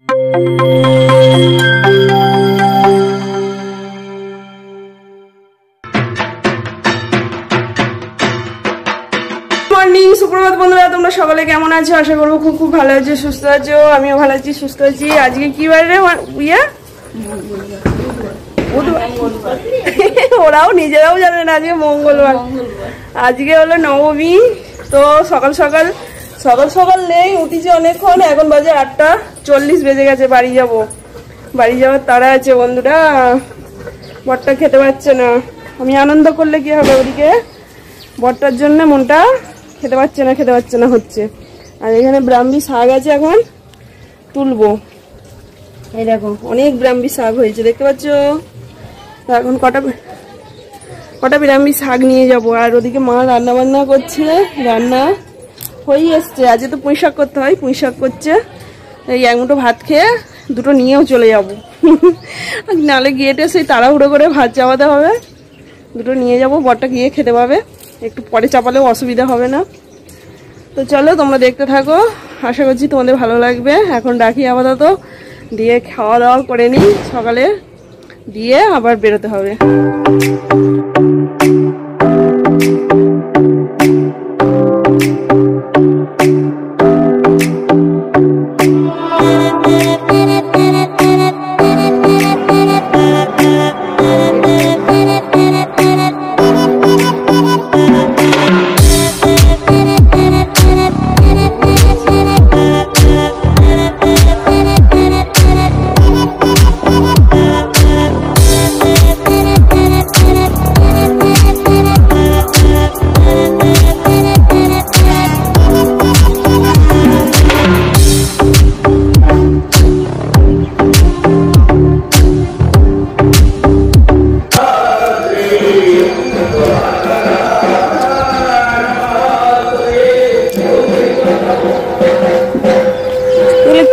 Morning, সুপ্রভাত বন্ধুরা, তোমরা সকলে কেমন আছো? আশা করবো খুব খুব ভালো আছো, সুস্থ আছো। আমিও ভালো আছি, সুস্থ আছি। আজকে কি বার রে ইয়া? ওরাও নিজেরাও জানে না আজকে মঙ্গলবার। আজকে হলো নবমী। তো সকাল সকাল নেই, উঠেছি অনেকক্ষণ। এখন বাজে 8:40 বেজে গেছে। বাড়ি যাওয়ার তাড়া আছে বন্ধুরা। বরটা খেতে পারছে না। আমি আনন্দ করলে কি হবে, ওদিকে বরটার জন্য মনটা খেতে পারছে না হচ্ছে। আর এখানে ব্রাহ্মী শাক আছে, এখন তুলবো। এই দেখো অনেক ব্রাহ্মী শাক হয়েছে, দেখতে পাচ্ছ? এখন কটা ব্রাহ্মী শাক নিয়ে যাব। আর ওদিকে মা রান্না বান্না করছে, রান্না হয়ে এসছে। আজকে তো পুঁই শাক করতে হয়, পুঁই শাক করছে। এই এক মুঠো ভাত খেয়ে দুটো নিয়েও চলে যাবো। নাহলে গিয়েটে সেই তাড়াহুড়ো করে ভাত চাপাতে হবে। দুটো নিয়ে যাব, বরটা গিয়ে খেতে পাবে। একটু পরে চাপালেও অসুবিধা হবে না। তো চলো তোমরা দেখতে থাকো, আশা করছি তোমাদের ভালো লাগবে। এখন রাখি আপাতত, দিয়ে খাওয়া দাওয়া করে নিই সকালে, দিয়ে আবার বেরোতে হবে।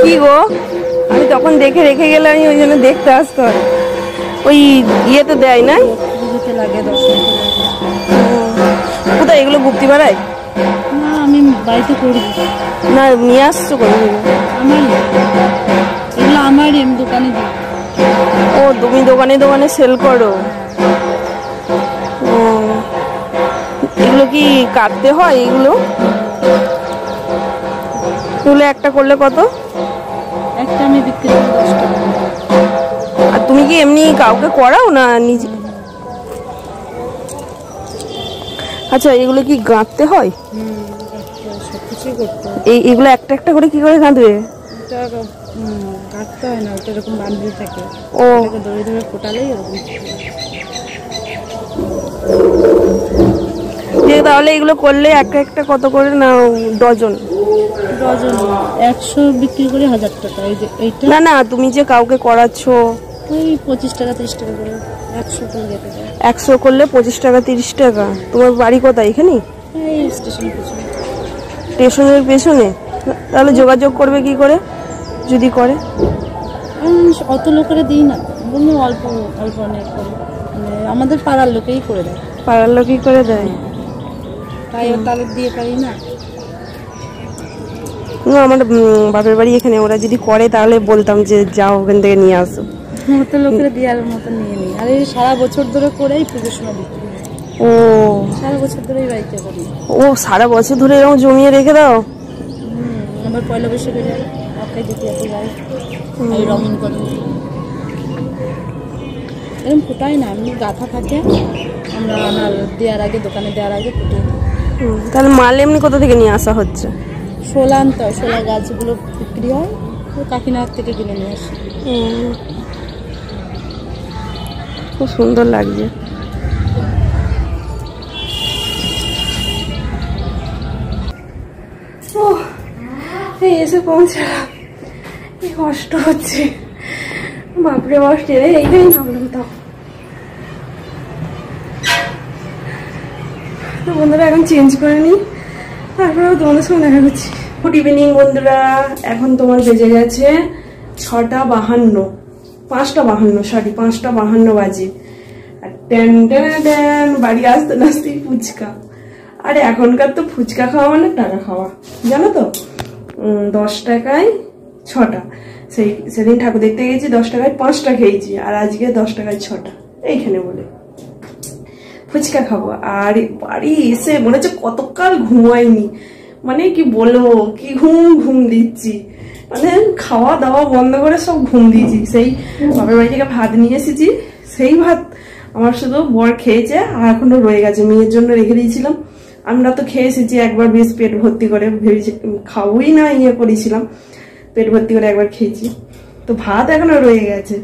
কি গো, আমি তখন দেখে রেখে গেলাম, ওই জন্য দেখতে আসতে হয়। ওই ইয়েতে দেয় না, কোথায় এগুলো গুপ্তি বাড়ায়? না, আমি বাড়িতে করি না, নিয়ে আসছো করে আমারই, আমি দোকানে দিই। ও, তুমি দোকানে সেল করো? ও, এগুলো কি কাটতে হয়? এগুলো একটা করলে কত? একটা আমি বিক্রি করি 10 টাকা। আর তুমি কি এমনি কাউকে করাও না নিজে? আচ্ছা, এগুলো কি গাঁথতে হয়? সবকিছুই করতে হয়। এগুলো একটা একটা করে কি করে গাঁথবে? গাঁথতে হয় না, ওটা এরকম বান্ডিল থাকে। ও, ধরে ধরে ফোটালেই তাহলে এগুলো করলে একটা একটা কত করে না? ডজন 100 বিক্রি করে 1000 টাকা। এই যে এইটা না, তুমি যে কাউকে করাচ্ছ ওই 25 টাকা 30 টাকা করে। 100 করে যেতে যায়। 100 করলে 25 টাকা 30 টাকা। তোমার বাড়ি কোথায়? এখানে এই স্টেশনের পেছনে। স্টেশনের পেছনে? তাহলে যোগাযোগ করবে কি করে যদি করে? অত লোকেরা দিই না, বলুন অল্প অনেক করে, আমাদের পাড়ার লোকেই করে দেয়। পাড়ার লোকই করে দেয়? তাই তাদের দিয়ে পারি না। আমার বাপের বাড়ি এখানে, ওরা যদি করে তাহলে বলতাম যে যাও ওখান থেকে নিয়ে আসো। মতো লোকেরা দেওয়ার মতো নিয়ে নিই। আর এই সারা বছর ধরে করেই পুজোর সময় বিক্রি হয়। ও, সারা বছর ধরেই বাড়িতে করি। ও, সারা বছর ধরে এরকম জমিয়ে রেখে দাও? আবার পয়লা বৈশাখে যায়, অক্ষয় দ্বিতীয়াতে যায়, এই রঙিন করে এরকম ফোটাই না। আমি গাঁথা থাকে, আমরা আমার দেওয়ার আগে, দোকানে দেওয়ার আগে ফুটে। তাহলে মাল এমনি কোথা থেকে নিয়ে আসা হচ্ছে? শোলা আনতে হয়, শোলা গাছগুলো বিক্রি হয়, কাকিনার থেকে কিনে নিয়ে আসি। খুব সুন্দর লাগছে। ও, এসে পৌঁছালাম। কষ্ট হচ্ছে, বাপরে বাপ, টেনে এইটাই নামলাম। তো বন্ধুরা এখন চেঞ্জ করে নিই, তারপরেও তোমাদের সঙ্গে দেখা করছি। গুড ইভিনিং বন্ধুরা, এখন তোমার বেজে গেছে 6:52, 5:52, সরি 5:52 বাজে। আর ট্যান ট্যান ট্যান, বাড়ি আসতে আসতেই ফুচকা। আরে এখনকার তো ফুচকা খাওয়া মানে টাকা খাওয়া, জানো তো? 10 টাকায় 6টা। সেদিন ঠাকুর দেখতে গেছি 10 টাকায় 5টা খেয়েছি, আর আজকে 10 টাকায় 6টা এইখানে বলে ফুচকা খাবো। আর বাড়ি এসে মনে হচ্ছে কতকাল ঘুমাইনি, মানে কি বলবো, কি ঘুম দিচ্ছি, মানে খাওয়া দাওয়া বন্ধ করে সব ঘুম দিয়েছি। সেই বাপের বাড়ি থেকে ভাত নিয়ে এসেছি, সেই ভাত আমার শুধু বর খেয়েছে আর এখনো রয়ে গেছে, মেয়ের জন্য রেখে দিয়েছিলাম। আমরা তো খেয়ে এসেছি একবার, বেশ পেট ভর্তি করে, ভেবেছি খাবোই না, করেছিলাম, পেট ভর্তি করে একবার খেয়েছি, তো ভাত এখনো রয়ে গেছে।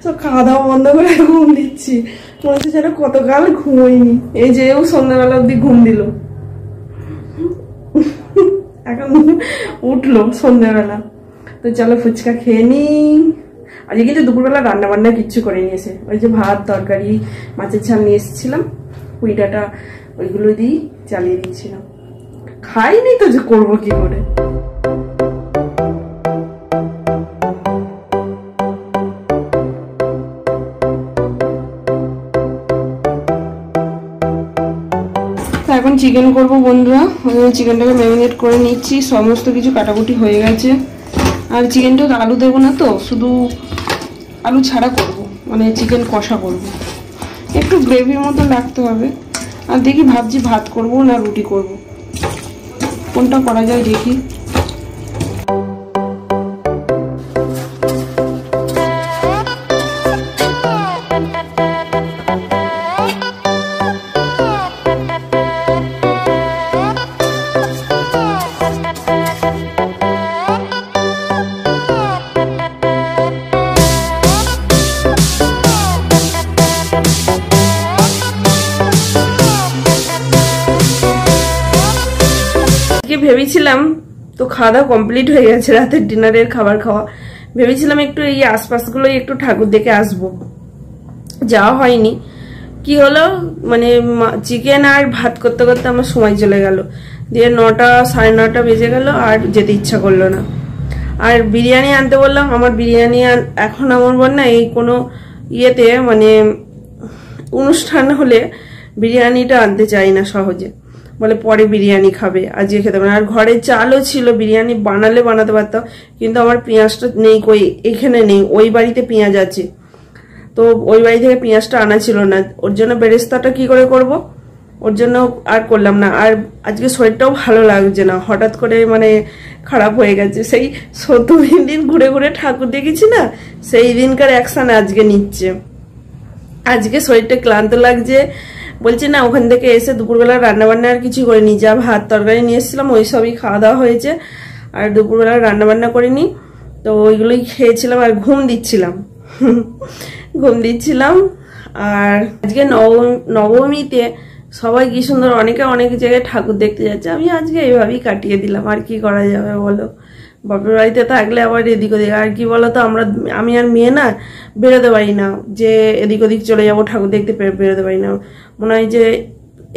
তো খাওয়া দাওয়া বন্ধ করে ঘুম দিচ্ছি, মনে হচ্ছে যেন কতকাল ঘুমোইনি। এই যে ও সন্ধ্যাবেলা অব্দি ঘুম দিল, এখন উঠলো সন্ধ্যাবেলা। তো চলো ফুচকা খেয়ে নি। আজকে কিন্তু দুপুরবেলা রান্না বান্না কিচ্ছু করে নিয়েছে, ওই যে ভাত তরকারি মাছের ঝাল নিয়ে এসেছিলাম, কুইটাটা ওইগুলো দিয়েই চালিয়ে দিয়েছিলাম। খাইনি তো, যে করবো কি করে। এখন চিকেন করবো বন্ধুরা, চিকেনটাকে ম্যারিনেট করে নিচ্ছি, সমস্ত কিছু কাটাকুটি হয়ে গেছে। আর চিকেনটা আলু দেবো না তো, শুধু আলু ছাড়া করব, মানে চিকেন কষা করব, একটু গ্রেভির মতো রাখতে হবে। আর দেখি ভাবছি ভাত করব না রুটি করব, কোনটা করা যায় দেখি। ভেবেছিলাম, তো খাওয়া দাওয়া কমপ্লিট হয়ে গেছে, রাতের ডিনারের খাবার খাওয়া। ভেবেছিলাম একটু এই আশপাশগুলো একটু ঠাকুর দেখে আসবো, যাওয়া হয়নি। কি হলো, মানে চিকেন আর ভাত করতে করতে আমার সময় চলে গেল, দিয়ে 9টা সাড়ে 9টা বেজে গেল, আর যেতে ইচ্ছা করলো না। আর বিরিয়ানি আনতে বললাম, আমার বিরিয়ানি এখন আমার বল না, এই কোনো ইয়েতে মানে অনুষ্ঠান হলে বিরিয়ানিটা আনতে চাই না সহজে, বলে পরে বিরিয়ানি খাবে, আজকে খেতে পারে। আর ঘরে চালও ছিল, বিরিয়ানি বানালে বানাতে পারতাম, কিন্তু আমার পেঁয়াজটা নেই, কই এখানে নেই, ওই বাড়িতে পেঁয়াজ আছে, তো ওই বাড়ি থেকে পেঁয়াজটা আনা ছিল না, ওর জন্য বেরেস্তাটা কি করে করব, ওর জন্য আর করলাম না। আর আজকে শরীরটাও ভালো লাগছে না, হঠাৎ করে মানে খারাপ হয়ে গেছে। সেই 7 দিন ঘুরে ঘুরে ঠাকুর দেখেছি না, সেই দিনকার অ্যাকশন আজকে নিচ্ছে। আজকে শরীরটা ক্লান্ত লাগছে, বলছি না ওখান থেকে এসে দুপুরবেলা রান্না বান্না আর কিছু করিনি, যা ভাত তরকারি নিয়ে এসেছিলাম ওই সবই খাওয়া দাওয়া হয়েছে, আর দুপুরবেলা রান্না বান্না করিনি, তো ওইগুলোই খেয়েছিলাম আর ঘুম দিচ্ছিলাম। আর আজকে নবমীতে সবাই কি সুন্দর অনেকে অনেক জায়গায় ঠাকুর দেখতে যাচ্ছে, আমি আজকে এইভাবেই কাটিয়ে দিলাম। আর কি করা যাবে বলো, বাপের বাড়িতে থাকলে আবার এদিক ওদিক, আর কি বলতো আমি আর মেয়ে না বেরোতে পারি না, যে এদিক ওদিক চলে যাবো ঠাকুর দেখতে, বেরোতে পারি না। মনে হয় যে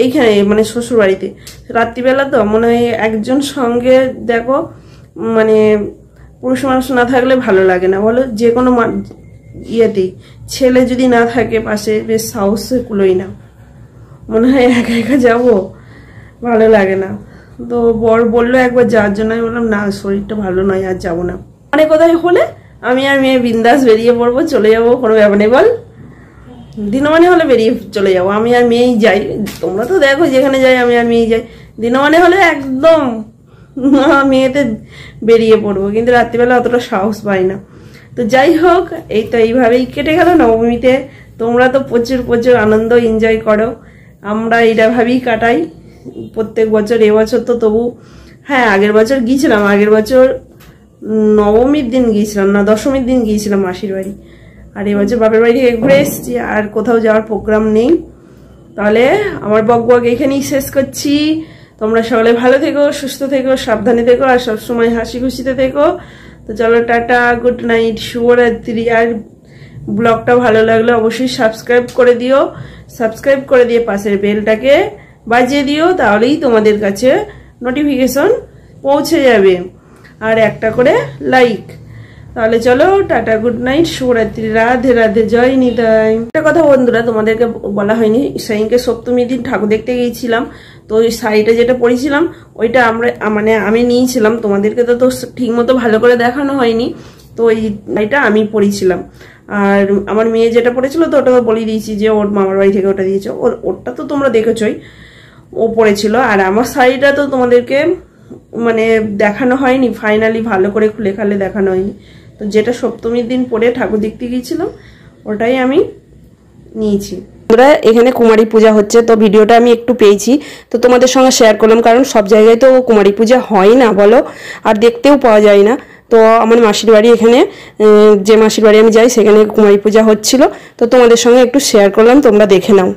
এইখানে মানে শ্বশুর বাড়িতে রাত্রিবেলা তো মনে হয় একজন সঙ্গে দেখো, মানে পুরুষ মানুষ না থাকলে ভালো লাগে না বলো, যে কোনো ইয়েতেই ছেলে যদি না থাকে পাশে বেশ সাহসে কুলোই না, মনে হয় একা একা যাবো, ভালো লাগে না। তো বর বললো একবার যাওয়ার জন্য, আমি বললাম না শরীরটা ভালো নয় আর যাবো না। মানে কোথায় হলে আমি আর মেয়ে বিন্দাস বেরিয়ে পড়বো, চলে যাবো, কোনো ব্যাপার নেই বল, দিনমানে হলে বেরিয়ে চলে যাবো, আমি আর মেয়েই যাই। তোমরা তো দেখো যেখানে যাই আমি আর মেয়েই যাই, দিনমানে হলে একদম মেয়েতে বেরিয়ে পড়বো, কিন্তু রাত্রিবেলা অতটা সাহস পাই না। তো যাই হোক, এই তো এইভাবেই কেটে গেল নবমীতে। তোমরা তো প্রচুর প্রচুর আনন্দ এনজয় করো, আমরা এইভাবেই কাটাই প্রত্যেক বছর। এবছর তো তবু হ্যাঁ, আগের বছর গিয়েছিলাম, আগের বছর নবমীর দিন গিয়েছিলাম না, দশমীর দিন গিয়েছিলাম মাসির বাড়ি, আর এবছর বাপের বাড়ি থেকে ঘুরে এসেছি, আর কোথাও যাওয়ার প্রোগ্রাম নেই। তাহলে আমার বকবক এখানেই শেষ করছি। তোমরা সকলে ভালো থেকো, সুস্থ থেকো, সাবধানে থেকো, আর সবসময় হাসি খুশিতে থেকো। তো চলো টাটা, গুড নাইট, শুভরাত্রি। আর ব্লগটা ভালো লাগলে অবশ্যই সাবস্ক্রাইব করে দিও, সাবস্ক্রাইব করে দিয়ে পাশের বেলটাকে বাজিয়ে দিও, তাহলেই তোমাদের কাছে নোটিফিকেশন পৌঁছে যাবে, আর একটা করে লাইক। তাহলে চলো টাটা, গুড নাইট, শুভরাত্রি, রাধে রাধে, জয় নিতাই। একটা কথা বন্ধুরা তোমাদেরকে বলা হয়নি, সেদিনকে সপ্তমীর দিন ঠাকুর দেখতে গিয়েছিলাম, তো ওই শাড়িটা যেটা পরেছিলাম ওইটা আমি নিয়েছিলাম, তোমাদেরকে তো ঠিক মতো ভালো করে দেখানো হয়নি। তো এই শাড়িটা আমি পরেছিলাম। আর আমার মেয়ে যেটা পরেছিল তো ওটা বলে দিয়েছি যে ওর মামার বাড়ি থেকে ওটা দিয়েছে, ওরটা তো তোমরা দেখেছই, ও পরেছিল। আর আমার শাড়িটা তো তোমাদেরকে মানে দেখানো হয়নি, ফাইনালি ভালো করে খুলে খালে দেখানো হয়নি। তো যেটা সপ্তমীর দিন পরে ঠাকুর দেখতে গিয়েছিলাম ওটাই আমি নিয়েছি। আমরা এখানে কুমারী পূজা হচ্ছে, তো ভিডিওটা আমি একটু পেয়েছি, তো তোমাদের সঙ্গে শেয়ার করলাম, কারণ সব জায়গায় তো কুমারী পূজা হয় না বলো, আর দেখতেও পাওয়া যায় না। তো আমার মাসির বাড়ি এখানে, যে মাসির বাড়ি আমি যাই সেখানে কুমারী পূজা হচ্ছিল, তো তোমাদের সঙ্গে একটু শেয়ার করলাম, তোমরা দেখে নাও।